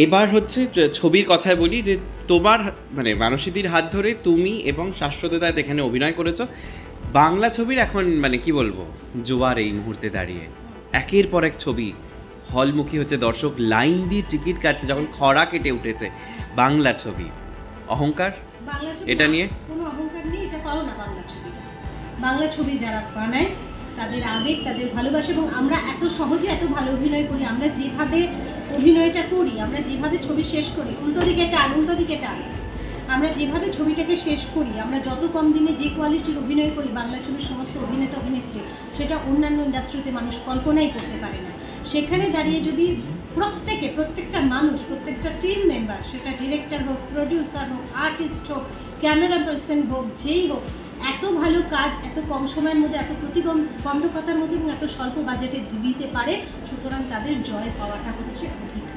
এবার হচ্ছে ছবির কথায় বলি যে তোমার মানে মানসীদির হাত ধরে তুমি এবং শাশ্বত দা এখানে অভিনয় করেছো। বাংলা ছবির এখন মানে কি বলবো জোয়ার এই মুহূর্তে দাঁড়িয়ে একের পর এক ছবি হলমুখী হচ্ছে, দর্শক লাইন দিয়ে টিকিট কাটছে যখন খরা কেটে উঠেছে। বাংলা ছবি অহংকার, এটা নিয়ে কোনো অহংকার নেই, এটা পাও না বাংলা ছবিটা। বাংলা ছবি যারা বানায় তাদের আবেগ, তাদের ভালোবাসা, এবং আমরা এত সহজে এত ভালো অভিনয় করি। আমরা যেভাবে অভিনয়টা করি, আমরা যেভাবে ছবি শেষ করি, উল্টো দিকে টান আমরা যেভাবে ছবিটাকে শেষ করি, আমরা যত কম দিনে যে কোয়ালিটির অভিনয় করি বাংলা ছবির সমস্ত অভিনেতা অভিনেত্রী, সেটা অন্যান্য ইন্ডাস্ট্রিতে মানুষ কল্পনাই করতে পারে না। সেখানে দাঁড়িয়ে যদি প্রত্যেকটা মানুষ, প্রত্যেকটা টিম মেম্বার, সেটা ডিরেক্টর হোক, প্রডিউসার হোক, আর্টিস্ট হোক, ক্যামেরা পার্সন হোক, যেই হোক, এত ভালো কাজ এত কম সময়ের মধ্যে, এত প্রতিবন্ধকতার মধ্যে এবং এত স্বল্প বাজেটে দিতে পারে, সুতরাং তাদের জয় পাওয়াটা হচ্ছে অধিকার।